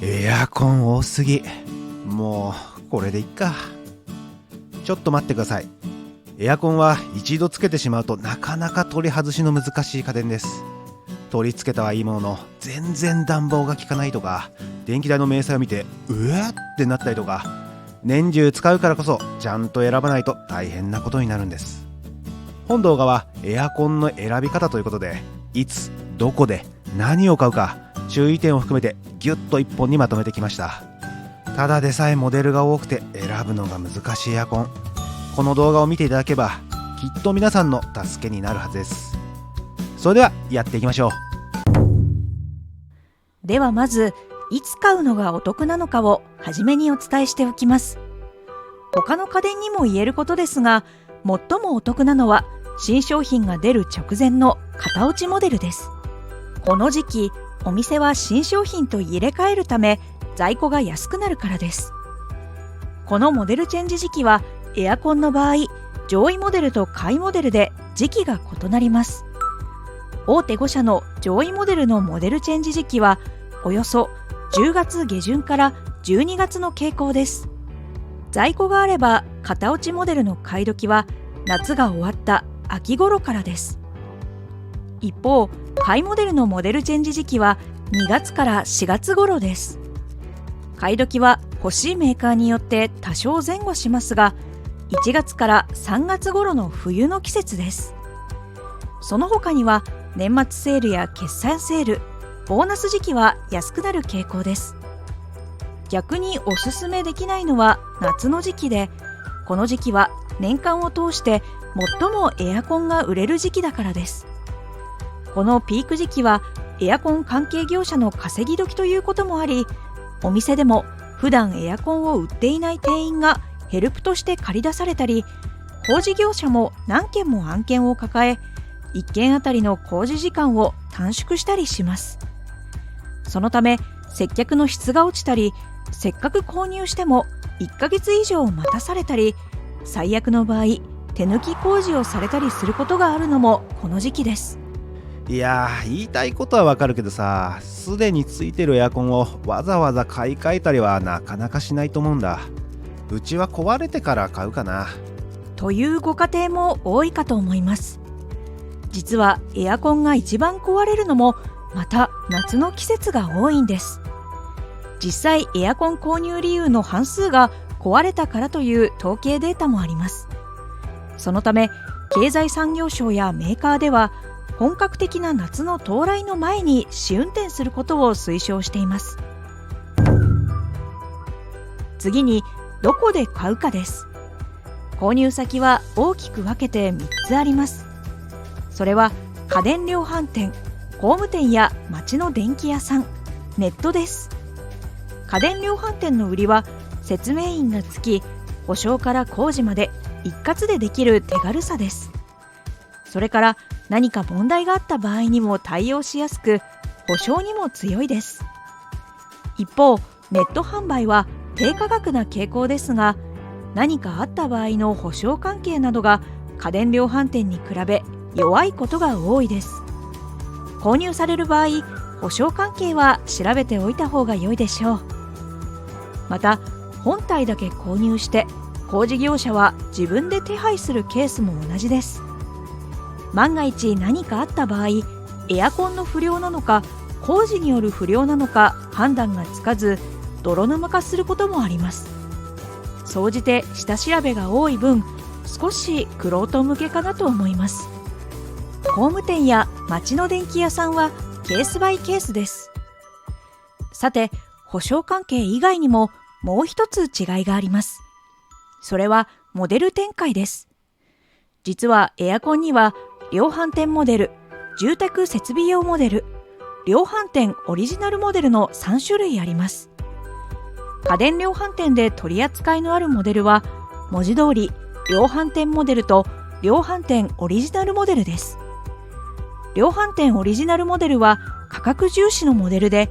エアコン多すぎ。もうこれでいっか。ちょっと待ってください。エアコンは一度つけてしまうとなかなか取り外しの難しい家電です。取り付けたはいいものの全然暖房が効かないとか、電気代の明細を見てうわってなったりとか、年中使うからこそちゃんと選ばないと大変なことになるんです。本動画はエアコンの選び方ということで、いつどこで何を買うか注意点を含めてギュッと一本にまとめてきました。ただでさえモデルが多くて選ぶのが難しいエアコン、この動画を見ていただければきっと皆さんの助けになるはずです。それではやっていきましょう。ではまず、いつ買うのがお得なのかを初めにお伝えしておきます。他の家電にも言えることですが、最もお得なのは新商品が出る直前の型落ちモデルです。この時期、お店は新商品と入れ替えるため在庫が安くなるからです。このモデルチェンジ時期はエアコンの場合、上位モデルと下位モデルで時期が異なります。大手5社の上位モデルのモデルチェンジ時期はおよそ10月下旬から12月の傾向です。在庫があれば型落ちモデルの買い時は夏が終わった秋頃からです。一方、下位モデルのモデルチェンジ時期は2月から4月頃です。買い時は欲しいメーカーによって多少前後しますが、1月から3月頃の冬の季節です。その他には年末セールや決算セール、ボーナス時期は安くなる傾向です。逆におすすめできないのは夏の時期で、この時期は年間を通して最もエアコンが売れる時期だからです。このピーク時期はエアコン関係業者の稼ぎ時ということもあり、お店でも普段エアコンを売っていない店員がヘルプとして借り出されたり、工事業者も何件も案件を抱え、1件あたりの工事時間を短縮したりします。そのため接客の質が落ちたり、せっかく購入しても1ヶ月以上待たされたり、最悪の場合手抜き工事をされたりすることがあるのもこの時期です。いやー、言いたいことはわかるけどさ、すでについてるエアコンをわざわざ買い替えたりはなかなかしないと思うんだ。うちは壊れてから買うかな。というご家庭も多いかと思います。実はエアコンが一番壊れるのもまた夏の季節が多いんです。実際エアコン購入理由の半数が壊れたからという統計データもあります。そのため経済産業省やメーカーでは本格的な夏の到来の前に試運転することを推奨しています。次にどこで買うかです。購入先は大きく分けて3つあります。それは家電量販店、工務店や町の電気屋さん、ネットです。家電量販店の売りは説明員がつき、保証から工事まで一括でできる手軽さです。それから何か問題があった場合にも対応しやすく、保証にも強いです。一方、ネット販売は低価格な傾向ですが、何かあった場合の保証関係などが家電量販店に比べ弱いことが多いです。購入される場合、保証関係は調べておいた方が良いでしょう。また、本体だけ購入して工事業者は自分で手配するケースも同じです。万が一何かあった場合、エアコンの不良なのか工事による不良なのか判断がつかず、泥沼化することもあります。総じて下調べが多い分、少し玄人向けかなと思います。工務店や町の電気屋さんはケースバイケースです。さて、保証関係以外にももう一つ違いがあります。それはモデル展開です。実はエアコンには量販店モデル、住宅設備用モデル、量販店オリジナルモデルの3種類あります。家電量販店で取り扱いのあるモデルは文字通り量販店モデルと量販店オリジナルモデルです。量販店オリジナルモデルは価格重視のモデルで、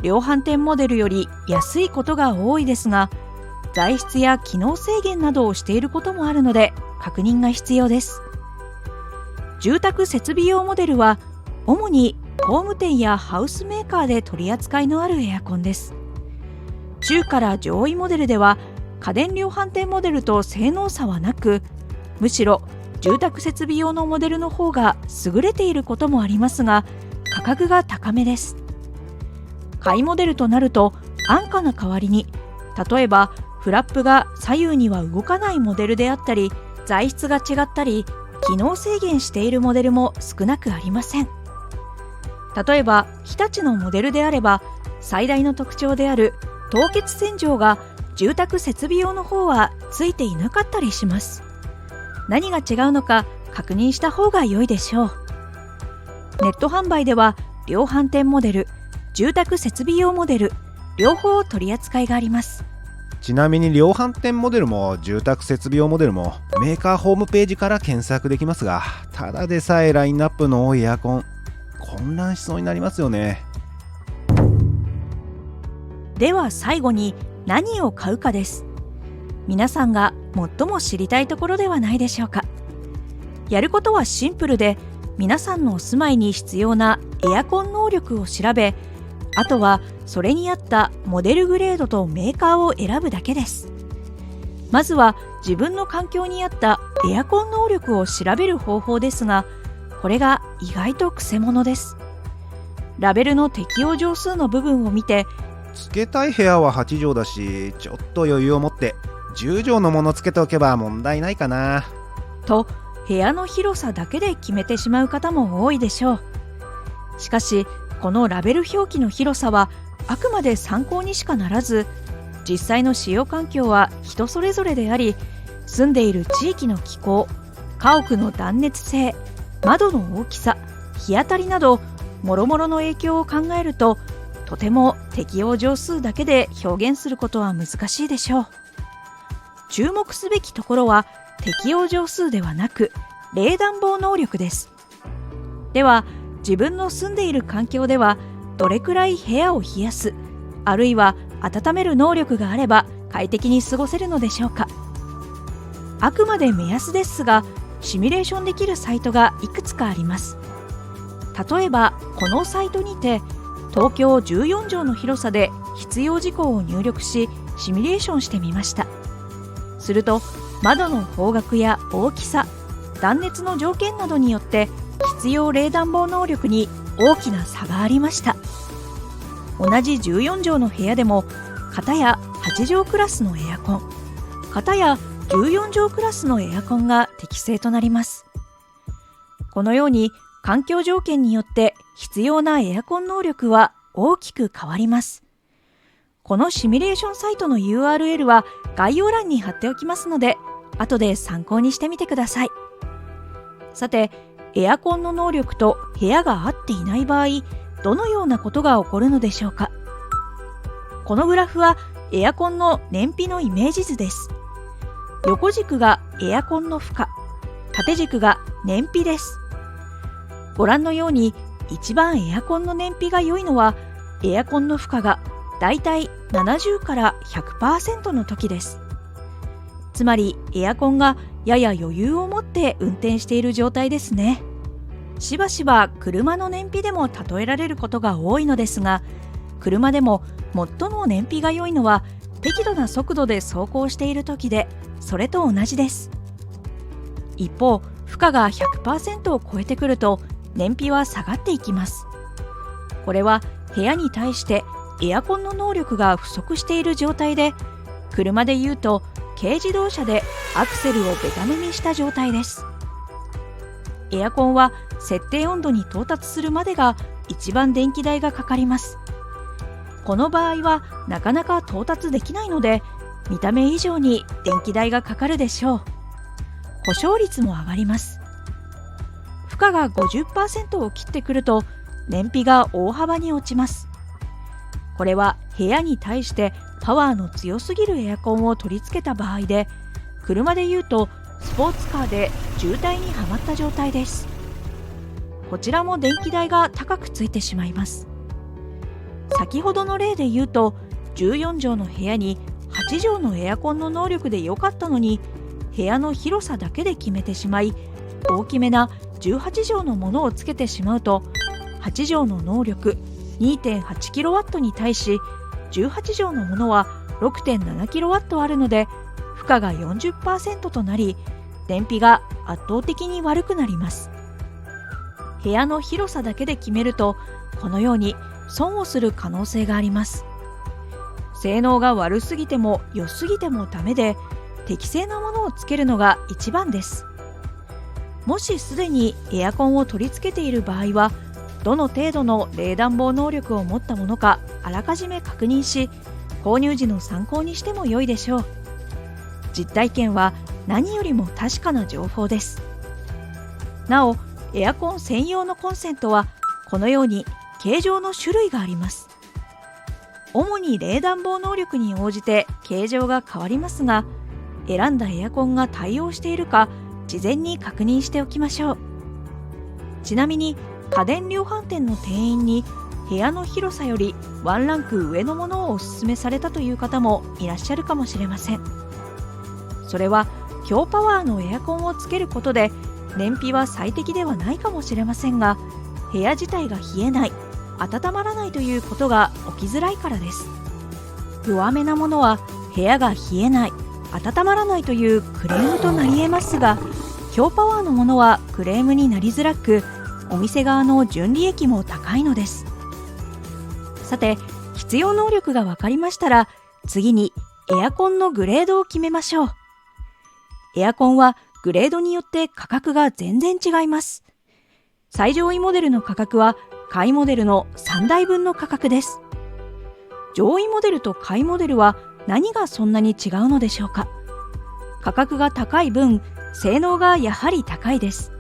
量販店モデルより安いことが多いですが、材質や機能制限などをしていることもあるので確認が必要です。住宅設備用モデルは主に工務店やハウスメーカーで取り扱いのあるエアコンです。中から上位モデルでは家電量販店モデルと性能差はなく、むしろ住宅設備用のモデルの方が優れていることもありますが、価格が高めです。下位モデルとなると安価な代わりに、例えばフラップが左右には動かないモデルであったり、材質が違ったり機能制限しているモデルも少なくありません。例えば日立のモデルであれば、最大の特徴である凍結洗浄が住宅設備用の方はついていなかったりします。何が違うのか確認した方が良いでしょう。ネット販売では量販店モデル、住宅設備用モデル、両方取り扱いがあります。ちなみに量販店モデルも住宅設備用モデルもメーカーホームページから検索できますが、ただでさえラインナップの多いエアコン、混乱しそうになりますよね。では最後に何を買うかです。皆さんが最も知りたいところではないでしょうか。やることはシンプルで、皆さんのお住まいに必要なエアコン能力を調べ、あとはそれに合ったモデルグレードとメーカーを選ぶだけです。まずは自分の環境に合ったエアコン能力を調べる方法ですが、これが意外とくせ者です。ラベルの適用畳数の部分を見て、つけたい部屋は8畳だし、ちょっと余裕を持って10畳のものつけておけば問題ないかなと部屋の広さだけで決めてしまう方も多いでしょう。しかしこのラベル表記の広さはあくまで参考にしかならず、実際の使用環境は人それぞれであり、住んでいる地域の気候、家屋の断熱性、窓の大きさ、日当たりなど諸々の影響を考えると、とても適用畳数だけで表現することは難しいでしょう。注目すべきところは適用畳数ではなく冷暖房能力です。では自分の住んでいる環境ではどれくらい部屋を冷やす、あるいは温める能力があれば快適に過ごせるのでしょうか。あくまで目安ですが、シミュレーションできるサイトがいくつかあります。例えばこのサイトにて東京14畳の広さで必要事項を入力しシミュレーションしてみました。すると窓の方角や大きさ、断熱の条件などによって必要冷暖房能力に大きな差がありました。同じ14畳の部屋でも片や8畳クラスのエアコン、片や14畳クラスのエアコンが適正となります。このように環境条件によって必要なエアコン能力は大きく変わります。このシミュレーションサイトの URL は概要欄に貼っておきますので、後で参考にしてみてください。さて、エアコンの能力と部屋が合っていない場合、どのようなことが起こるのでしょうか。このグラフはエアコンの燃費のイメージ図です。横軸がエアコンの負荷、縦軸が燃費です。ご覧のように一番エアコンの燃費が良いのはエアコンの負荷がだいたい70から 100% の時です。つまりエアコンがやや余裕を持って運転している状態ですね。しばしば車の燃費でも例えられることが多いのですが、車でも最も燃費が良いのは適度な速度で走行している時で、それと同じです。一方、負荷が 100% を超えてくると燃費は下がっていきます。これは部屋に対してエアコンの能力が不足している状態で、車でいうと軽自動車でアクセルをベタ踏みした状態です。エアコンは設定温度に到達するまでが一番電気代がかかります。この場合はなかなか到達できないので、見た目以上に電気代がかかるでしょう。故障率も上がります。負荷が 50% を切ってくると燃費が大幅に落ちます。これは部屋に対してパワーの強すぎるエアコンを取り付けた場合で、車でいうとスポーツカーで渋滞にはまった状態です。こちらも電気代が高くついてしまいます。先ほどの例で言うと、14畳の部屋に8畳のエアコンの能力で良かったのに、部屋の広さだけで決めてしまい、大きめな18畳のものをつけてしまうと、8畳の能力 2.8kW に対し18畳のものは 6.7kW あるので負荷が 40% となり、燃費が圧倒的に悪くなります。部屋の広さだけで決めると、このように損をする可能性があります。性能が悪すぎても良すぎてもダメで、適正なものをつけるのが一番です。もしすでにエアコンを取り付けている場合は、どの程度の冷暖房能力を持ったものかあらかじめ確認し、購入時の参考にしても良いでしょう。実体験は何よりも確かな情報です。なお、エアコン専用のコンセントはこのように形状の種類があります。主に冷暖房能力に応じて形状が変わりますが、選んだエアコンが対応しているか事前に確認しておきましょう。ちなみに家電量販店の店員に部屋の広さよりワンランク上のものをおすすめされたという方もいらっしゃるかもしれません。それは強パワーのエアコンをつけることで燃費は最適ではないかもしれませんが、部屋自体が冷えない、温まらないということが起きづらいからです。弱めなものは部屋が冷えない、温まらないというクレームとなり得ますが、強パワーのものはクレームになりづらく、お店側の純利益も高いのです。さて、必要能力が分かりましたら、次にエアコンのグレードを決めましょう。エアコンはグレードによって価格が全然違います。最上位モデルの価格は下位モデルの3台分の価格です。上位モデルと下位モデルは何がそんなに違うのでしょうか。価格が高い分、性能がやはり高いです。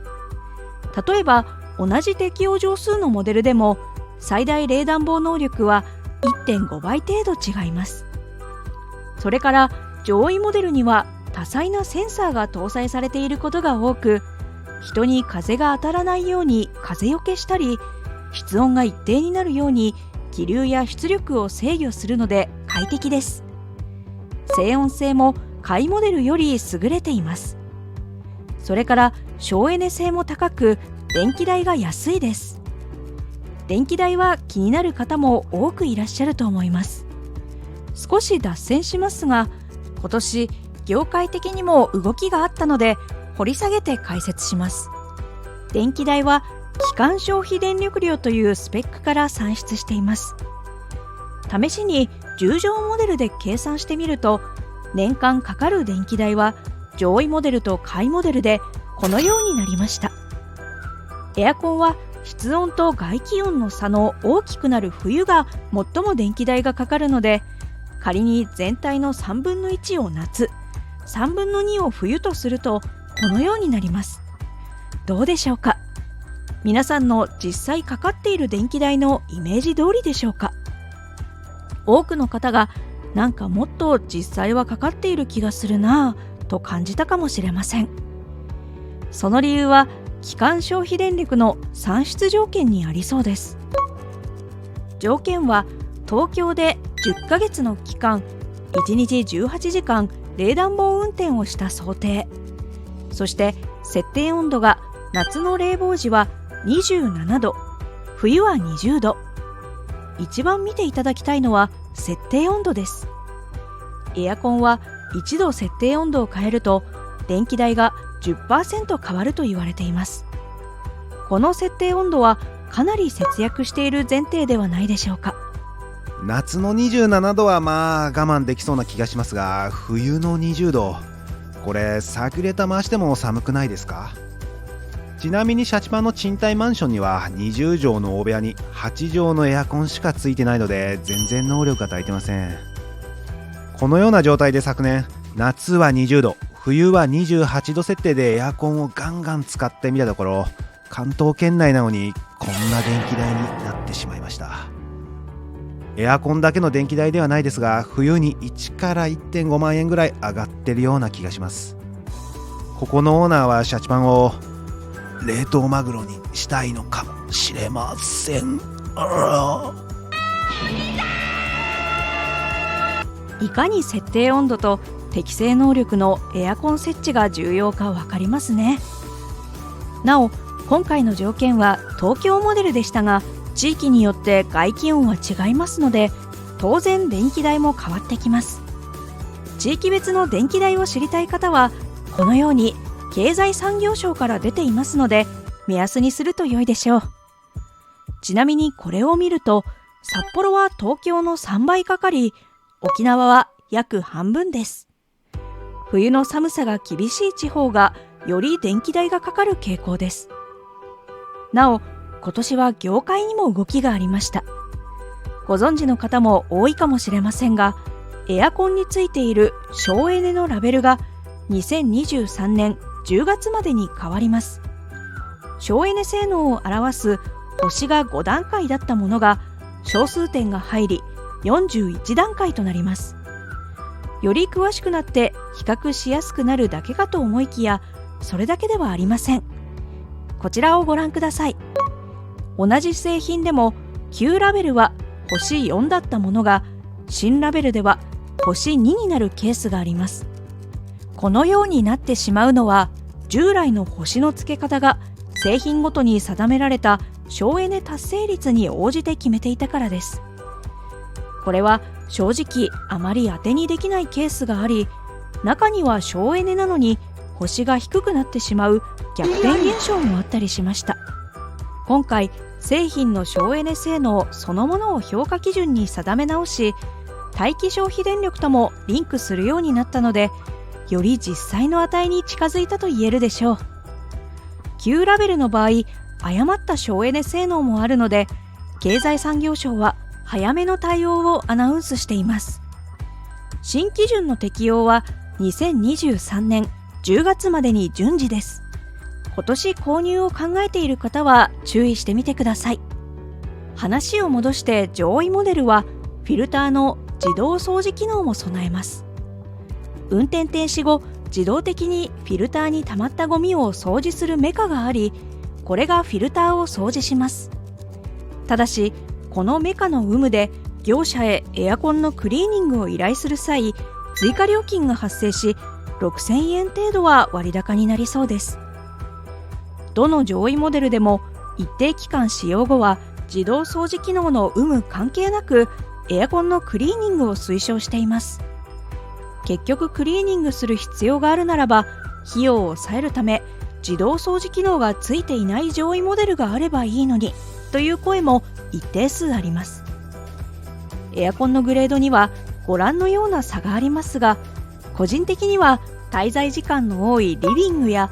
例えば同じ適用上数のモデルでも最大冷暖房能力は 1.5 倍程度違います。それから上位モデルには多彩なセンサーが搭載されていることが多く、人に風が当たらないように風よけしたり、室温が一定になるように気流や出力を制御するので快適です。静音性も下位モデルより優れています。それから省エネ性も高く、電気代が安いです。電気代は気になる方も多くいらっしゃると思います。少し脱線しますが、今年業界的にも動きがあったので掘り下げて解説します。電気代は基幹消費電力量というスペックから算出しています。試しに10乗モデルで計算してみると、年間かかる電気代は上位モデルと下位モデルでこのようになりました。エアコンは室温と外気温の差の大きくなる冬が最も電気代がかかるので、仮に全体の3分の1を夏、3分の2を冬とするとこのようになります。どうでしょうか。皆さんの実際かかっている電気代のイメージ通りでしょうか。多くの方がなんかもっと実際はかかっている気がするなぁと感じたかもしれません。その理由は基幹消費電力の算出条件にありそうです。条件は東京で10ヶ月の期間、1日18時間冷暖房運転をした想定、そして設定温度が夏の冷房時は27度、冬は20度。一番見ていただきたいのは設定温度です。エアコンは1度設定温度を変えると電気代が 10% 変わると言われています。この設定温度はかなり節約している前提ではないでしょうか。夏の27度はまあ我慢できそうな気がしますが、冬の20度、これサーキュレーター回しても寒くないですか。ちなみにシャチパンの賃貸マンションには20畳の大部屋に8畳のエアコンしかついてないので、全然能力が足りてません。このような状態で昨年、夏は20度、冬は28度設定でエアコンをガンガン使ってみたところ、関東圏内なのにこんな電気代になってしまいました。エアコンだけの電気代ではないですが、冬に1から 1.5 万円ぐらい上がってるような気がします。ここのオーナーはシャチパンを冷凍マグロにしたいのかもしれません。いかに設定温度と適正能力のエアコン設置が重要か分かりますね。なお、今回の条件は東京モデルでしたが、地域によって外気温は違いますので、当然電気代も変わってきます。地域別の電気代を知りたい方はこのように経済産業省から出ていますので目安にすると良いでしょう。ちなみにこれを見ると札幌は東京の3倍かかり、沖縄は約半分です。冬の寒さが厳しい地方がより電気代がかかる傾向です。なお、今年は業界にも動きがありました。ご存知の方も多いかもしれませんが、エアコンについている省エネのラベルが2023年10月までに変わります。省エネ性能を表す星が5段階だったものが小数点が入り41段階となります。より詳しくなって比較しやすくなるだけかと思いきや、それだけではありません。こちらをご覧ください。同じ製品でも旧ラベルは星4だったものが新ラベルでは星2になるケースがあります。このようになってしまうのは、従来の星の付け方が製品ごとに定められた省エネ達成率に応じて決めていたからです。これは正直あまり当てにできないケースがあり、中には省エネなのに星が低くなってしまう逆転現象もあったりしました。今回製品の省エネ性能そのものを評価基準に定め直し、待機消費電力ともリンクするようになったので、より実際の値に近づいたと言えるでしょう。旧ラベルの場合、誤った省エネ性能もあるので、経済産業省は早めの対応をアナウンスしています。新基準の適用は2023年10月までに順次です。今年購入を考えている方は注意してみてください。話を戻して上位モデルはフィルターの自動掃除機能も備えます。運転停止後、自動的にフィルターに溜まったゴミを掃除するメカがあり、これがフィルターを掃除します。ただし、このメカの有無で業者へエアコンのクリーニングを依頼する際、追加料金が発生し、6000円程度は割高になりそうです。どの上位モデルでも一定期間使用後は自動掃除機能の有無関係なくエアコンのクリーニングを推奨しています。結局クリーニングする必要があるならば、費用を抑えるため自動掃除機能がついていない上位モデルがあればいいのにという声も一定数あります。エアコンのグレードにはご覧のような差がありますが、個人的には滞在時間の多いリビングや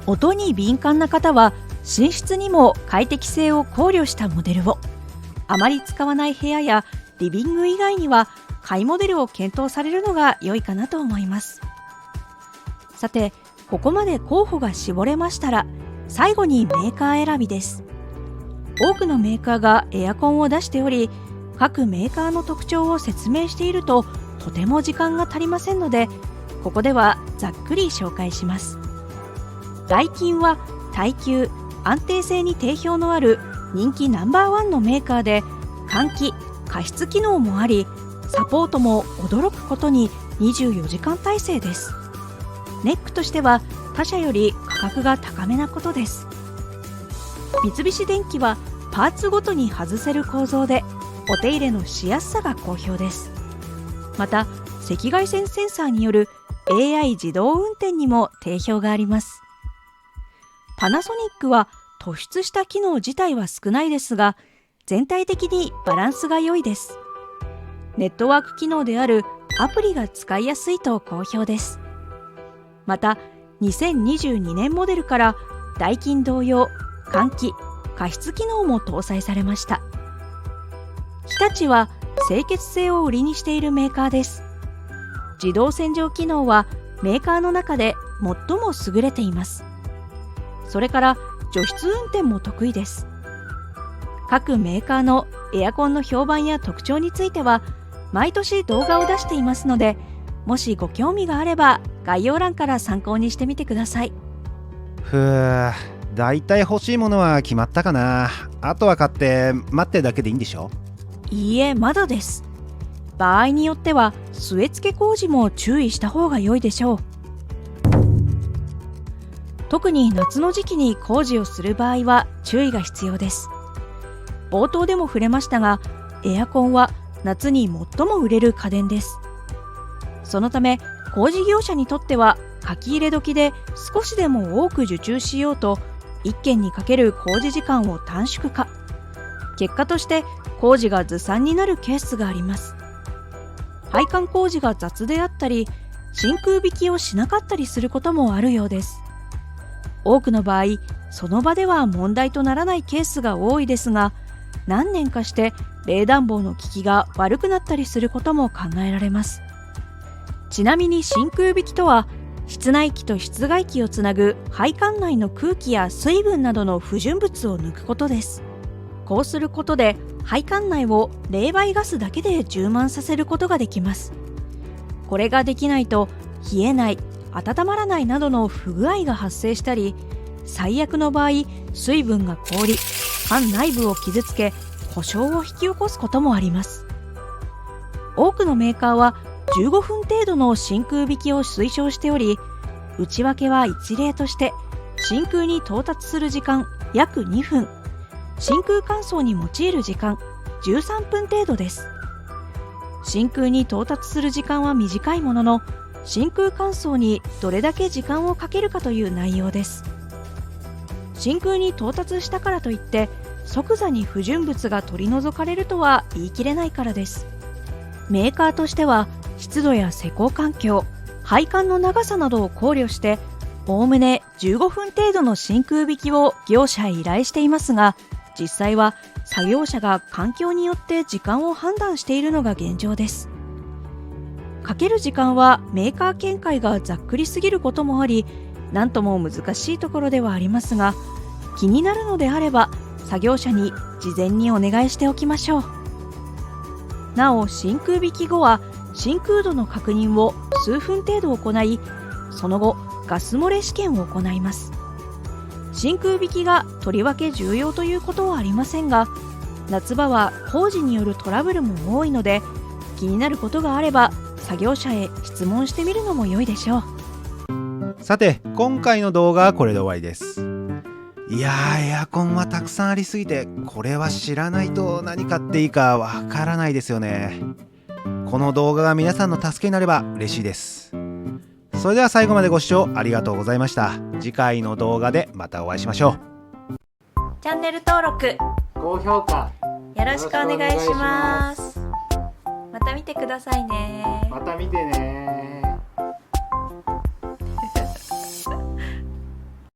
音に敏感な方は寝室にも快適性を考慮したモデルを、あまり使わない部屋やリビング以外には買いモデルを検討されるのが良いかなと思います。さて、ここまで候補が絞れましたら、最後にメーカー選びです。多くのメーカーがエアコンを出しており、各メーカーの特徴を説明しているととても時間が足りませんので、ここではざっくり紹介します。ダイキンは耐久・安定性に定評のある人気ナンバーワンのメーカーで、換気・加湿機能もあり、サポートも驚くことに24時間体制です。ネックとしては他社より価格が高めなことです。三菱電機はパーツごとに外せる構造で、お手入れのしやすさが好評です。また、赤外線センサーによる AI 自動運転にも定評があります。パナソニックは突出した機能自体は少ないですが、全体的にバランスが良いです。ネットワーク機能であるアプリが使いやすいと好評です。また、2022年モデルからダイキン同様、換気・加湿機能も搭載されました。日立は清潔性を売りにしているメーカーです。自動洗浄機能はメーカーの中で最も優れています。それから除湿運転も得意です。各メーカーのエアコンの評判や特徴については毎年動画を出していますので、もしご興味があれば概要欄から参考にしてみてください。ふう、だいたい欲しいものは決まったかな。あとは買って待ってるだけでいいんでしょ？いいえ、まだです。場合によっては据え付け工事も注意した方が良いでしょう。特に夏の時期に工事をする場合は注意が必要です。冒頭でも触れましたが、エアコンは夏に最も売れる家電です。そのため工事業者にとっては書き入れ時で少しでも多く受注しようと1件にかける工事時間を短縮化。結果として工事がずさんになるケースがあります。配管工事が雑であったり、真空引きをしなかったりすることもあるようです。多くの場合、その場では問題とならないケースが多いですが、何年かして冷暖房の効きが悪くなったりすることも考えられます。ちなみに真空引きとは、室内機と室外機をつなぐ配管内の空気や水分などの不純物を抜くことです。こうすることで配管内を冷媒ガスだけで充満させることができます。これができないと冷えない、温まらないなどの不具合が発生したり、最悪の場合水分が凍り、管内部を傷つけ故障を引き起こすこともあります。多くのメーカーは15分程度の真空引きを推奨しており、内訳は一例として真空に到達する時間約2分、真空乾燥に用いる時間13分程度です。真空に到達する時間は短いものの、真空乾燥にどれだけ時間をかけるかという内容です。真空に到達したからといって即座に不純物が取り除かれるとは言い切れないからです。メーカーとしては湿度や施工環境、配管の長さなどを考慮しておおむね15分程度の真空引きを業者へ依頼していますが、実際は作業者が環境によって時間を判断しているのが現状です。かける時間はメーカー見解がざっくりすぎることもあり、何とも難しいところではありますが、気になるのであれば作業者に事前にお願いしておきましょう。なお、真空引き後は真空度の確認を数分程度行い、その後ガス漏れ試験を行います。真空引きがとりわけ重要ということはありませんが、夏場は工事によるトラブルも多いので、気になることがあれば作業者へ質問してみるのも良いでしょう。さて、今回の動画はこれで終わりです。いやー、エアコンはたくさんありすぎて、これは知らないと何買っていいかわからないですよね。この動画が皆さんの助けになれば嬉しいです。それでは最後までご視聴ありがとうございました。次回の動画でまたお会いしましょう。チャンネル登録、高評価よろしくお願いします。また見てくださいね。また見てね。